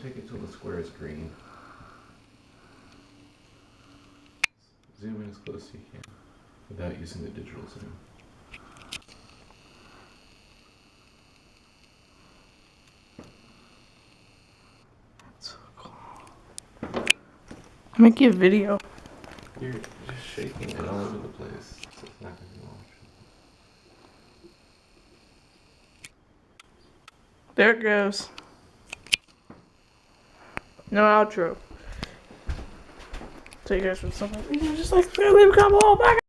take it till the square is green. Zoom in as close as you can without using the digital zoom. That's so cool. I'm making a video. You're just shaking it all over the place. So it's not going to be watched. There it goes. No outro. So you guys for something. Just like leave a comment below. Bye.